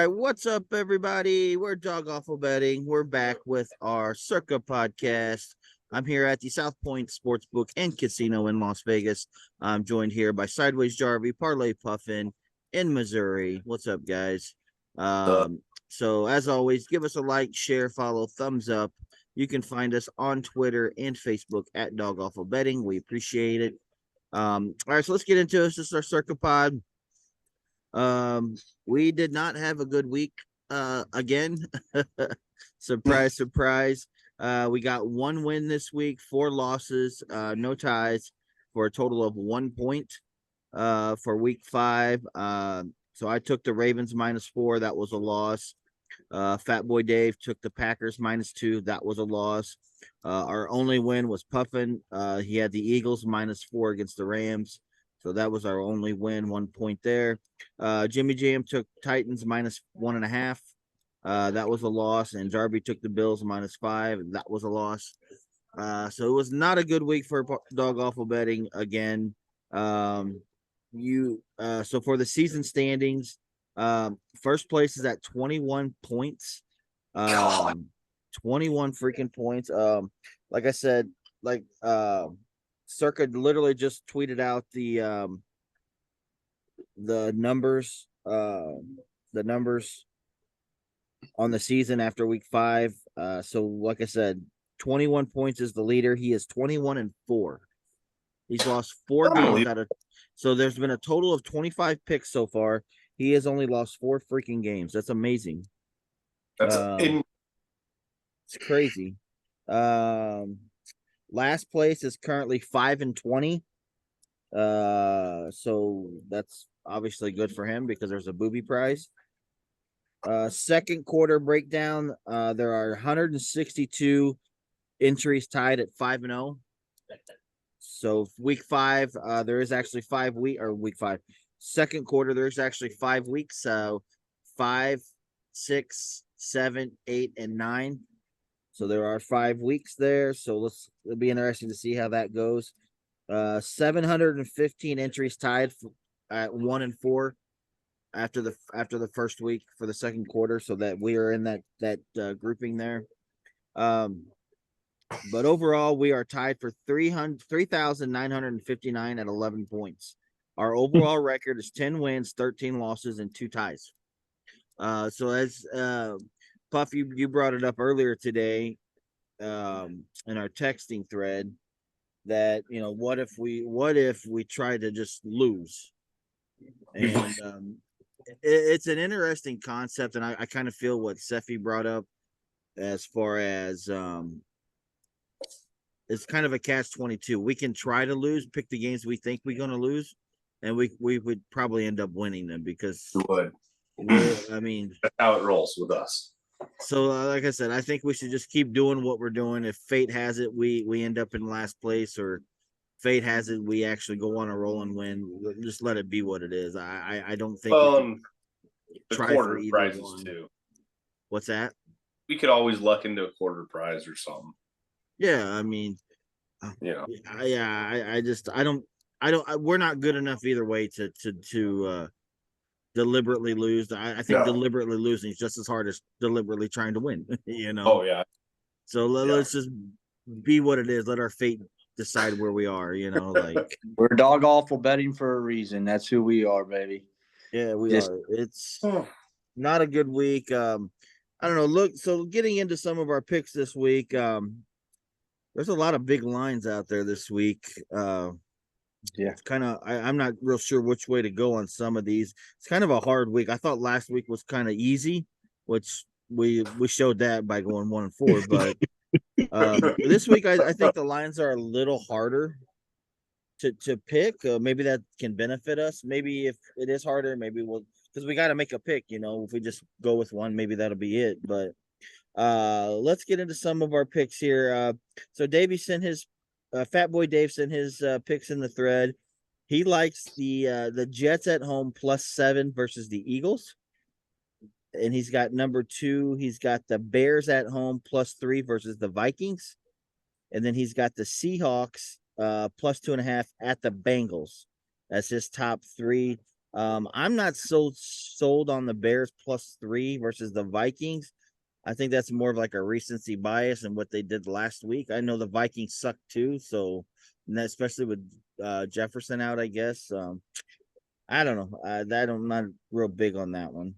right, what's up, everybody? We're Dog Awful Betting. We're back with our Circa podcast. I'm here at the South Point Sportsbook and Casino in Las Vegas. I'm joined here by Sideways Jarvie, Parlay Puffin in Missouri. What's up, guys? So as always, give us a like, share, follow, thumbs up. You can find us on Twitter and Facebook at Dog Awful Betting. We appreciate it. All right, so let's get into this. This is our Circa Pod. We did not have a good week again. Surprise, surprise. We got one win this week, 4 losses, no ties, for a total of 1 point for week 5. So I took the Ravens -4. That was a loss. Fat Boy Dave took the Packers -2. That was a loss. Our only win was Puffin. He had the Eagles -4 against the Rams. So that was our only win, 1 point there. Jimmy Jam took Titans -1.5. That was a loss. And Jarby took the Bills -5. And that was a loss. So it was not a good week for Dog Awful Betting again. So for the season standings, first place is at 21 points. 21 freaking points. Like I said, Circa literally just tweeted out the numbers on the season after week 5. So like I said, 21 points is the leader. He is 21-4. He's lost 4 games out of, so there's been a total of 25 picks so far. He has only lost 4 freaking games. That's amazing. It's crazy. Last place is currently 5-20. So that's obviously good for him because there's a booby prize. Second quarter breakdown. There are 162 entries tied at 5-0. So week 5, there is actually week 5. Second quarter, there's actually 5 weeks. So 5, 6, 7, 8, and 9. So there are 5 weeks there. So it'll be interesting to see how that goes. 715 entries tied at 1-4 after the first week for the second quarter. So that we are in that grouping there. But overall, we are tied for 3,959 at 11 points. Our overall record is 10 wins, 13 losses, and 2 ties. So as Puff, you brought it up earlier today in our texting thread that, what if we try to just lose? And it's an interesting concept, and I kind of feel what Seffi brought up as far as it's kind of a catch-22. We can try to lose, pick the games we think we're going to lose, and we would probably end up winning them because that's how it rolls with us. So like I said, I think we should just keep doing what we're doing. If fate has it, we end up in last place, or fate has it, we actually go on a roll and win. Just let it be what it is. I don't think the quarter prizes too. What's that? We could always luck into a quarter prize or something. Yeah, we're not good enough either way to deliberately lose. I think deliberately losing is just as hard as deliberately trying to win. Oh yeah. So let's just be what it is. Let our fate decide where we are. We're Dog Awful Betting for a reason. That's who we are, baby. Yeah, we are. It's not a good week. I don't know. So getting into some of our picks this week, there's a lot of big lines out there this week. It's kind of I'm not real sure which way to go on some of these. It's kind of a hard week. I thought last week was kind of easy, which we showed that by going 1-4. But this week I think the lines are a little harder to pick. Maybe that can benefit us. Maybe if it is harder, maybe because we got to make a pick. If we just go with one, maybe that'll be it. But let's get into some of our picks here. So Davey sent his Fat Boy Dave sent his picks in the thread. He likes the Jets at home +7 versus the Eagles. And he's got number 2. He's got the Bears at home +3 versus the Vikings. And then he's got the Seahawks +2.5 at the Bengals. That's his top 3. I'm not so sold on the Bears +3 versus the Vikings. I think that's more of like a recency bias and what they did last week. I know the Vikings suck too, so especially with Jefferson out, I guess. I don't know. I'm not real big on that one.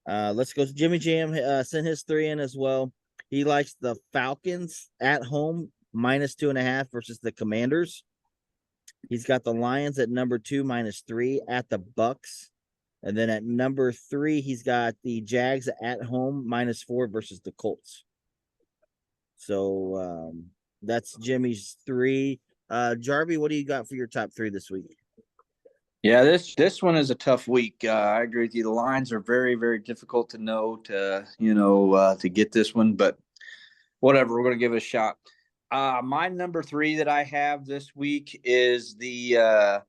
Let's go. Jimmy Jam sent his 3 in as well. He likes the Falcons at home -2.5 versus the Commanders. He's got the Lions at number 2 -3 at the Bucks. And then at number 3, he's got the Jags at home -4 versus the Colts. So that's Jimmy's 3. Jarvie, what do you got for your top 3 this week? Yeah, this one is a tough week. I agree with you. The lines are very, very difficult to know to get this one, but whatever. We're going to give it a shot. My number 3 that I have this week is the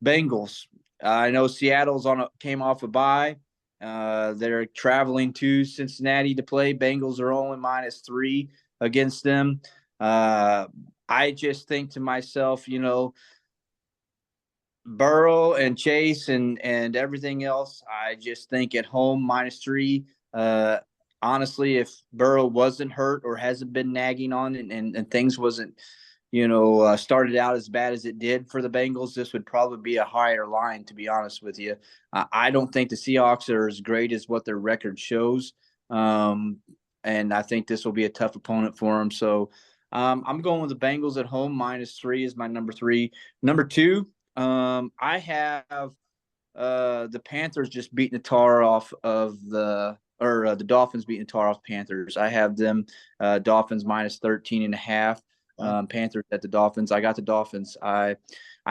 Bengals. I know Seattle's came off a bye. They're traveling to Cincinnati to play. Bengals are only -3 against them. I just think to myself, Burrow and Chase and everything else. I just think at home -3. Honestly, if Burrow wasn't hurt or hasn't been nagging on and things wasn't, started out as bad as it did for the Bengals, this would probably be a higher line, to be honest with you. I don't think the Seahawks are as great as what their record shows. And I think this will be a tough opponent for them. So I'm going with the Bengals at home. -3 is my number 3. Number 2, I have the Panthers just beating the tar off of the Dolphins beating the tar off Panthers. I have them Dolphins -13.5. Panthers at the Dolphins. I got the Dolphins. I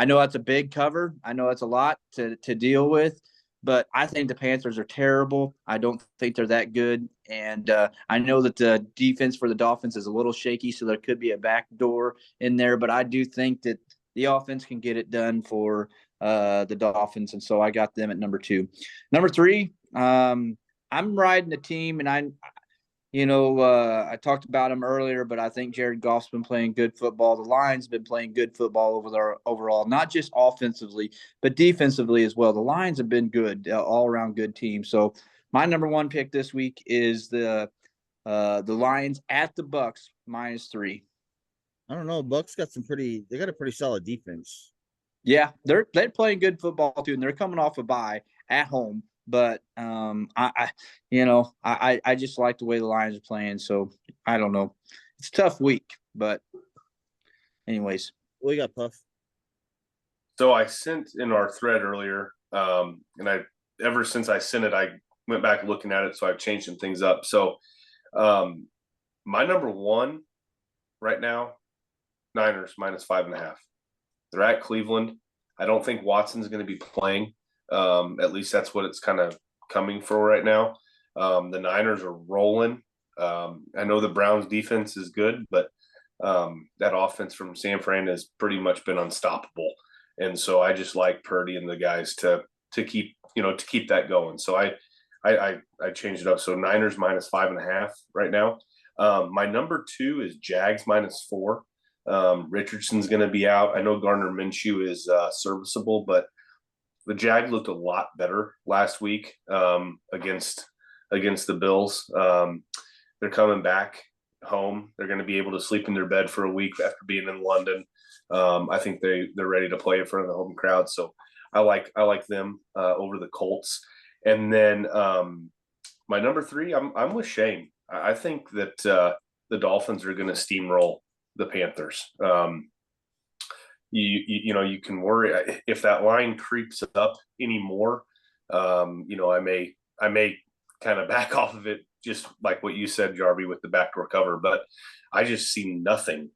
know that's a big cover. I know that's a lot to deal with, but I think the Panthers are terrible. I don't think they're that good. And I know that the defense for the Dolphins is a little shaky, so there could be a backdoor in there, but I do think that the offense can get it done for the Dolphins. And so I got them at number 2. Number 3, I'm riding the team, and I talked about him earlier, but I think Jared Goff's been playing good football. The Lions have been playing good football overall, not just offensively, but defensively as well. The Lions have been good, all-around good team. So my number 1 pick this week is the Lions at the Bucks -3. I don't know. Bucks got they got a pretty solid defense. Yeah, they're playing good football too, and they're coming off a bye at home. But I just like the way the Lions are playing. So I don't know. It's a tough week, but anyways. We got Puff. So I sent in our thread earlier, and ever since I sent it, I went back looking at it, so I've changed some things up. So my number 1 right now, Niners -5.5. They're at Cleveland. I don't think Watson's going to be playing. At least that's what it's kind of coming for right now. The Niners are rolling. I know the Browns defense is good, but that offense from San Fran has pretty much been unstoppable. And so I just like Purdy and the guys to keep that going. So I changed it up. So Niners -5.5 right now. My number 2 is Jags -4. Richardson's going to be out. I know Gardner Minshew is serviceable, but the Jag looked a lot better last week against the Bills. They're coming back home. They're going to be able to sleep in their bed for a week after being in London. I think they're ready to play in front of the home crowd. So I like them over the Colts. And then my number 3, I'm with Shane. I think that the Dolphins are going to steamroll the Panthers. You can worry if that line creeps up anymore. I may kind of back off of it, just like what you said, Jarby, with the backdoor cover. But I just see nothing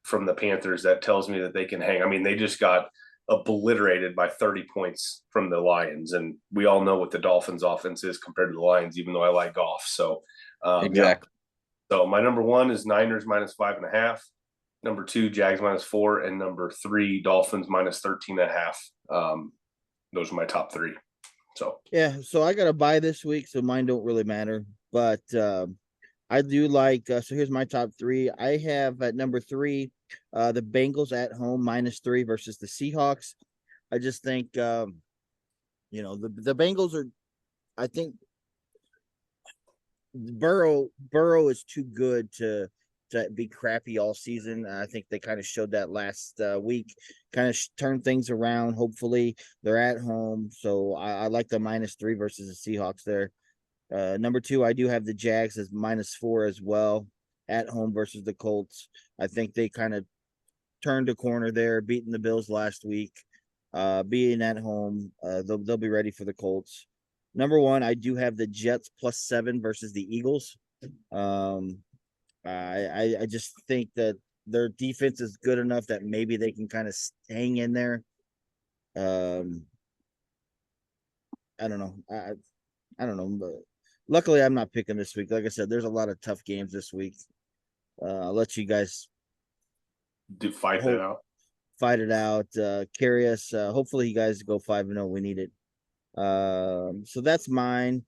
from the Panthers that tells me that they can hang. I mean, they just got obliterated by 30 points from the Lions, and we all know what the Dolphins' offense is compared to the Lions. Even though I like Goff, so exactly. Yeah. So my number 1 is Niners -5.5. Number 2, Jags -4, and number 3, Dolphins -13.5. Those are my top 3. So yeah, so I got a bye this week, so mine don't really matter. But I do like. So here's my top 3. I have at number 3, the Bengals at home -3 versus the Seahawks. I just think The Bengals are, I think Burrow is too good to be crappy all season. I think they kind of showed that last week, kind of turned things around. Hopefully they're at home. So I like the -3 versus the Seahawks there. Number 2, I do have the Jags as -4 as well at home versus the Colts. I think they kind of turned a corner there, beating the Bills last week. Being at home, they'll be ready for the Colts. Number 1, I do have the Jets +7 versus the Eagles. I just think that their defense is good enough that maybe they can kind of hang in there. I don't know. I don't know, but luckily I'm not picking this week. Like I said, there's a lot of tough games this week. I'll let you guys fight it out. Fight it out. Carry us. Hopefully you guys go 5-0. We need it. So that's mine.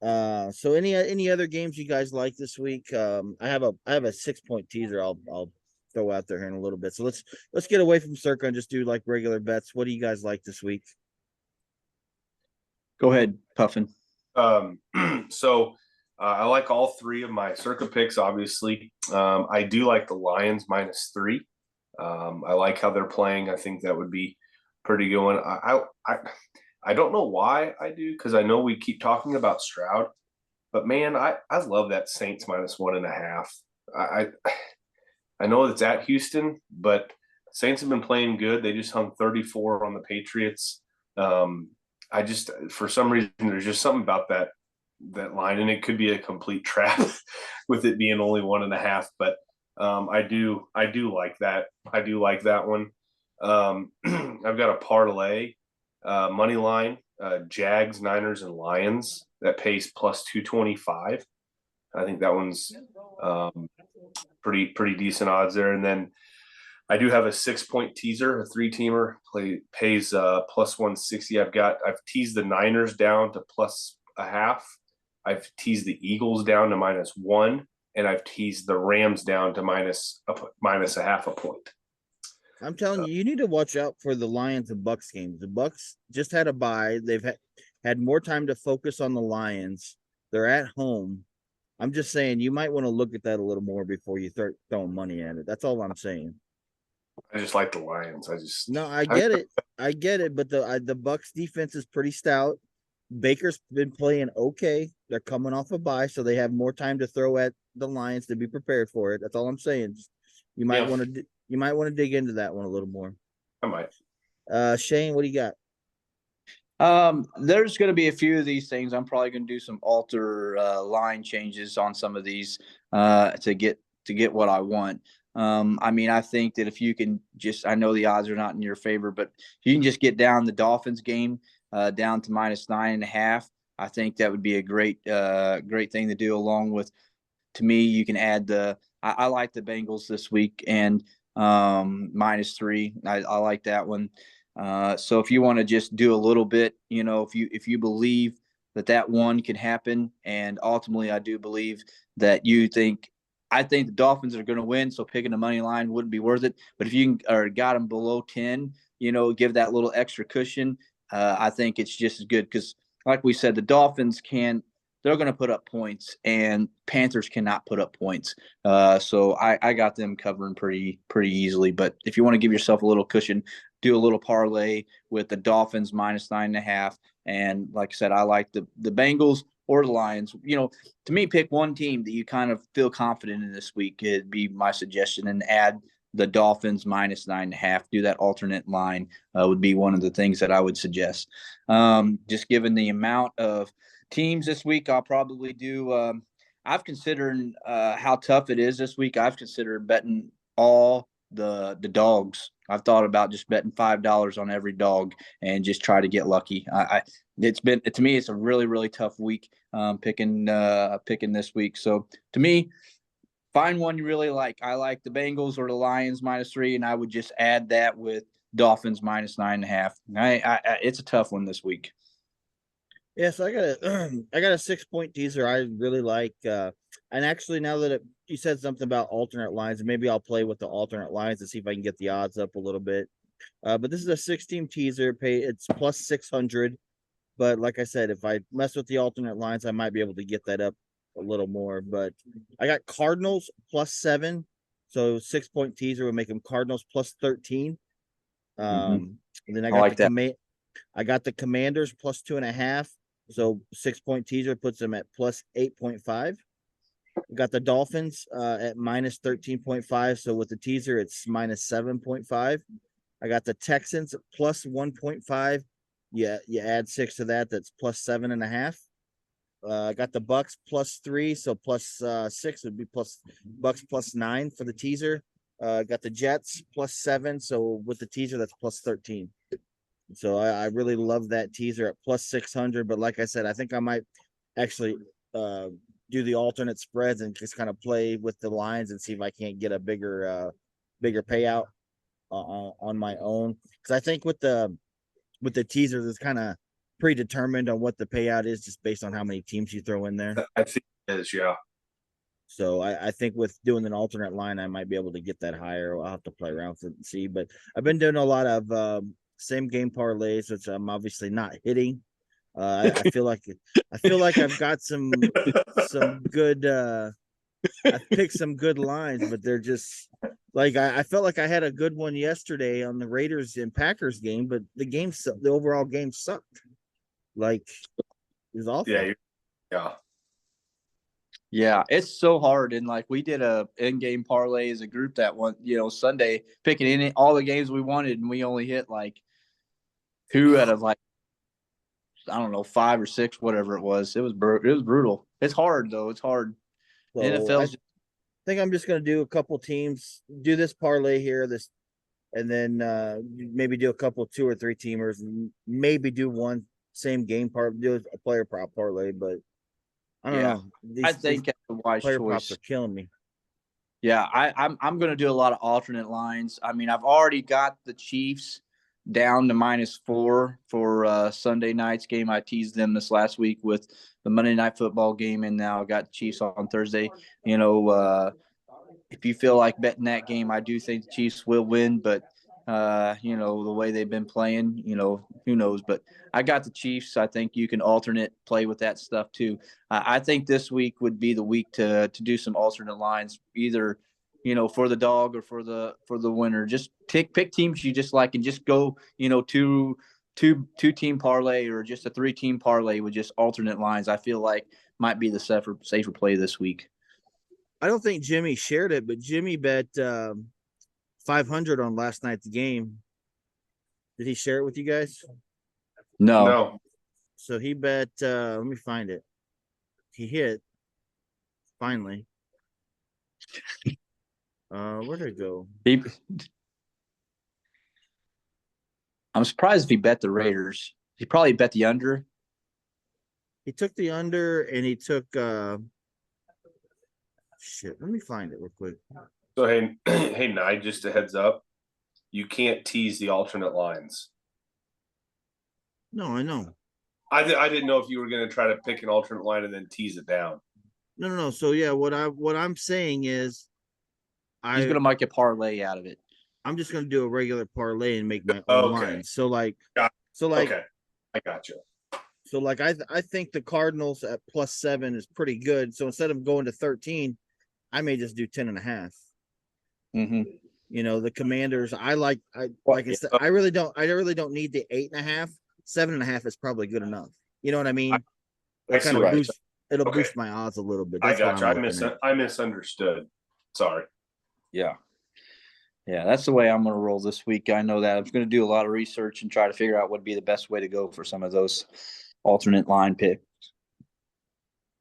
So any other games you guys like this week? I have a 6-point teaser I'll throw out there here in a little bit. So let's get away from Circa and just do like regular bets. What do you guys like this week? Go ahead, Puffin. So I like all 3 of my Circa picks, obviously. I do like the Lions -3. I like how they're playing. I think that would be pretty good one. I don't know why I do, because I know we keep talking about Stroud, but man, I love that Saints -1.5. I know it's at Houston, but Saints have been playing good. They just hung 34 on the Patriots. I just, for some reason, there's just something about that line, and it could be a complete trap with it being only 1.5. But I do like that. I do like that one. I've got a parlay money line, Jags, Niners, and Lions that pays +225. I think that one's pretty decent odds there. And then I do have a 6-point teaser, a 3-teamer pays +160. I've teased the Niners down to +0.5. I've teased the Eagles down to -1, and I've teased the Rams down to -0.5 point. I'm telling you, you need to watch out for the Lions and Bucks games. The Bucks just had a bye. They've had more time to focus on the Lions. They're at home. I'm just saying you might want to look at that a little more before you start throwing money at it. That's all I'm saying. I just like the Lions. I get it. I get it. But the Bucks defense is pretty stout. Baker's been playing okay. They're coming off a bye, so they have more time to throw at the Lions to be prepared for it. That's all I'm saying. You might want to dig into that one a little more. I might. Shane, what do you got? There's going to be a few of these things. I'm probably going to do some alter line changes on some of these to get what I want. I mean, I think that if you can I know the odds are not in your favor, but if you can just get down the Dolphins game down to -9.5, I think that would be a great thing to do. Along with, to me, you can add I like the Bengals this week and -3. I like that one. So if you want to just do a little bit, if you believe that one can happen, and ultimately I do believe that I think the Dolphins are going to win, so picking the money line wouldn't be worth it. But if you got them below 10, give that little extra cushion. I think it's just as good because, like we said, the Dolphins they're going to put up points, and Panthers cannot put up points. So I got them covering pretty easily. But if you want to give yourself a little cushion, do a little parlay with the Dolphins -9.5. And like I said, I like the Bengals or the Lions. To me, pick one team that you kind of feel confident in this week. It'd be my suggestion, and add the Dolphins -9.5. Do that alternate line would be one of the things that I would suggest. Just given the amount of teams this week, I'll probably do. I've considered how tough it is this week. I've considered betting all the dogs. I've thought about just betting $5 on every dog and just try to get lucky. It's been, to me, it's a really, really tough week picking this week. So to me, find one you really like. I like the Bengals or the Lions -3, and I would just add that with Dolphins -9.5. It's a tough one this week. Yeah, so I got a 6-point teaser I really like. And actually, now that you said something about alternate lines, maybe I'll play with the alternate lines to see if I can get the odds up a little bit. But this is a 6-team teaser. It's +600. But like I said, if I mess with the alternate lines, I might be able to get that up a little more. But I got Cardinals +7. So 6-point teaser would make them Cardinals +13. And then I got like that. I got the Commanders +2.5. So 6-point teaser puts them at +8.5. We got the Dolphins at -13.5. So with the teaser, it's -7.5. I got the Texans +1.5. Yeah, you add 6 to that, that's +7.5. I got the Bucks +3, so +6 would be Bucks +9 for the teaser. Got the Jets +7, so with the teaser, that's +13. So I really love that teaser at +600. But like I said, I think I might actually do the alternate spreads and just kind of play with the lines and see if I can't get a bigger payout on my own. Because I think with the teasers, it's kind of predetermined on what the payout is just based on how many teams you throw in there. I think it is, yeah. So I think with doing an alternate line, I might be able to get that higher. I'll have to play around with it and see. But I've been doing a lot of same game parlays, which I'm obviously not hitting. I feel like I've got some good I picked some good lines, but they're just like I felt like I had a good one yesterday on the Raiders and Packers game, but the overall game sucked. Like it was awful. Yeah. Yeah, it's so hard. And like we did a in-game parlay as a group that one, Sunday, picking in all the games we wanted, and we only hit like 2 out of like, I don't know, 5 or 6, whatever it was. It was brutal. It's hard though. It's hard. So NFL's I think I'm just gonna do a couple teams, do this parlay here, and then maybe do a couple 2 or 3 teamers, and maybe do one same game do a player prop parlay, but I don't know. I think that's a wise player choice. props are killing me. Yeah, I'm going to do a lot of alternate lines. I mean, I've already got the Chiefs down to -4 for Sunday night's game. I teased them this last week with the Monday Night Football game, and now I got Chiefs on Thursday. If you feel like betting that game, I do think the Chiefs will win, but the way they've been playing, who knows? But I got the Chiefs. I think you can alternate play with that stuff too. I think this week would be the week to do some alternate lines, either for the dog or for the winner. Just pick teams you just like and just go two team parlay or just a 3-team parlay with just alternate lines. I feel like might be the safer play this week. I don't think Jimmy shared it, but Jimmy bet 500 on last night's game. Did he share it with you guys? No. So he bet let me find it. He hit finally. Where'd it go? I'm surprised if he bet the Raiders. He probably bet the under. He took the under and he took shit. Let me find it real quick. So hey, Nye, just a heads up. You can't tease the alternate lines. No, I know. I didn't know if you were going to try to pick an alternate line and then tease it down. No. So yeah, what I'm saying is, he's going to make a parlay out of it. I'm just going to do a regular parlay and make my own lines. So like, okay, I got you. So like, I think the Cardinals at +7 is pretty good. So instead of going to 13, I may just do 10.5. Mm-hmm. The Commanders, I said, I really don't need the 8.5. 7.5 is probably good enough. You know what I mean? It'll boost my odds a little bit. That's I got you. I misunderstood. Sorry. Yeah, that's the way I'm going to roll this week. I know that I'm going to do a lot of research and try to figure out what would be the best way to go for some of those alternate line picks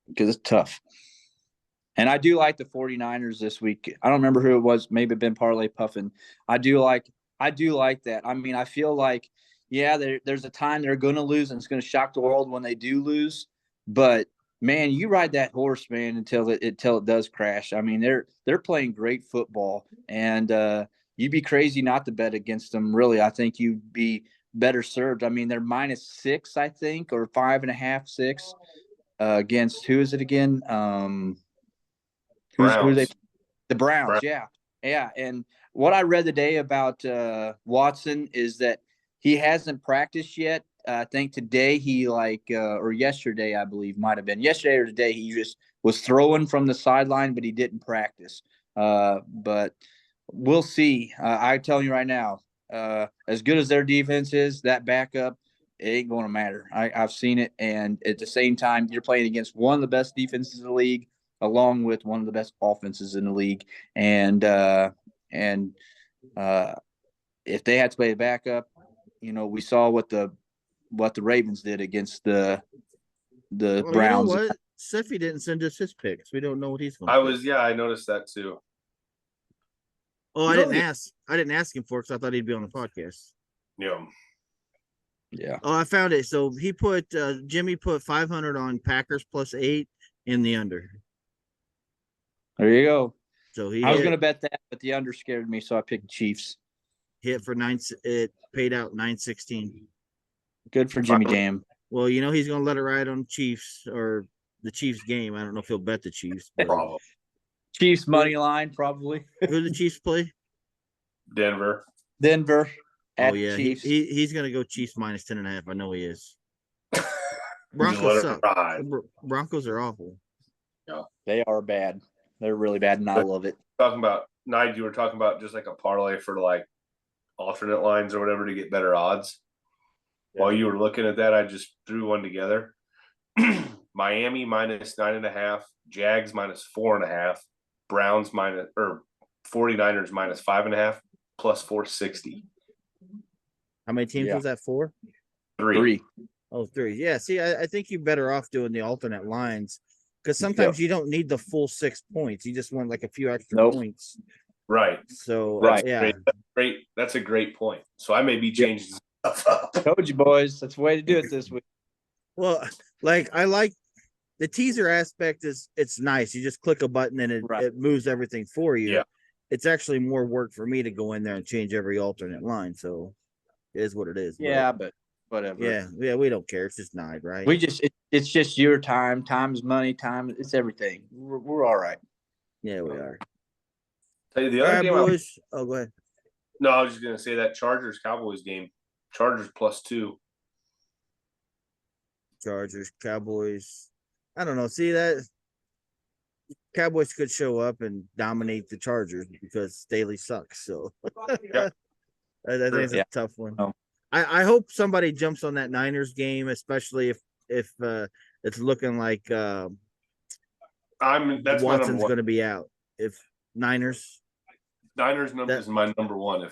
because it's tough. And I do like the 49ers this week. I don't remember who it was. Maybe Ben Parlay Puffin. I do like that. I mean, I feel like, there's a time they're going to lose and it's going to shock the world when they do lose. But man, you ride that horse, man, until it does crash. I mean, they're playing great football, and you'd be crazy not to bet against them. Really, I think you'd be better served. I mean, they're -6, I think, or 5.5, 6 against who is it again? Who they? The Browns. Yeah. And what I read today about Watson is that he hasn't practiced yet. I think today he or yesterday, I believe might have been yesterday or today. He just was throwing from the sideline, but he didn't practice. But we'll see. I'm telling you right now, as good as their defense is, that backup, it ain't going to matter. I've seen it. And at the same time, you're playing against one of the best defenses in the league, along with one of the best offenses in the league. And if they had to play a backup, we saw what the Ravens did against the Well, Browns. You know what? Seffy didn't send us his picks. We don't know what he's going I to I noticed that too. Oh, I didn't ask. I didn't ask him for it because I thought he'd be on the podcast. Yeah. Yeah. Oh, I found it. So he put Jimmy put 500 on Packers +8 in the under. There you go. So I was going to bet that, but the under scared me, so I picked Chiefs. Hit for 9. It paid out 916. Good for Jimmy Jam. Well, he's going to let it ride on Chiefs or the Chiefs game. I don't know if he'll bet the Chiefs. But... Probably. Chiefs money line, probably. Who the Chiefs play? Denver. Oh yeah, he's going to go Chiefs -10.5. I know he is. Broncos suck. Broncos are awful. Yeah, they are bad. They're really bad, and I love it. Talking about Nige, you were talking about just like a parlay for like alternate lines or whatever to get better odds. Yeah. While you were looking at that, I just threw one together. Miami -9.5, Jags -4.5, Browns 49ers -5.5, +460. How many teams was that for? Three. Oh, 3. Yeah. See, I think you're better off doing the alternate lines because sometimes you don't need the full 6 points. You just want like a few extra points. Right. So yeah, great. That's a great point. So I may be changing stuff up. Told you, boys. That's the way to do it this week. Well, I like the teaser aspect. It's nice. You just click a button and it moves everything for you. Yeah. It's actually more work for me to go in there and change every alternate line. So it is what it is. Yeah, but whatever. Yeah, we don't care. It's just Nide, right? It's just your time. Time is money. Time, it's everything. We're all right. Yeah, we are. Tell you the other game, boys. Oh, go ahead. No, I was just gonna say that Chargers Cowboys game. Chargers +2. Chargers Cowboys. I don't know. See that Cowboys could show up and dominate the Chargers because Staley sucks. So Yeah. I think it's a tough one. Oh. I hope somebody jumps on that Niners game, especially if it's looking like that's Watson's going to be out. If Niners number is my number one.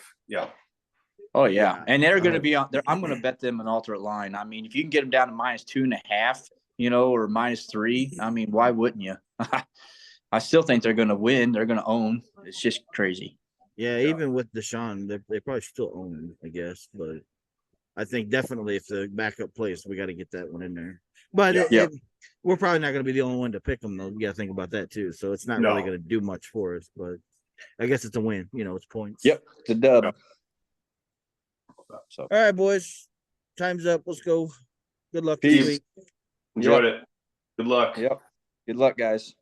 Oh yeah, and they're going to be on there. I'm going to bet them an alternate line. I mean, if you can get them down to -2.5, or -3, I mean, why wouldn't you? I still think they're going to win. They're going to own. It's just crazy. Yeah, even with Deshaun, they probably still own him, I guess. But I think definitely if the backup plays, we got to get that one in there. But we're probably not going to be the only one to pick them, though. You got to think about that, too. So it's not really going to do much for us. But I guess it's a win. It's points. Yep, it's a dub. Yep. So. All right, boys. Time's up. Let's go. Good luck this week. Enjoyed it. Good luck. Yep. Good luck, guys.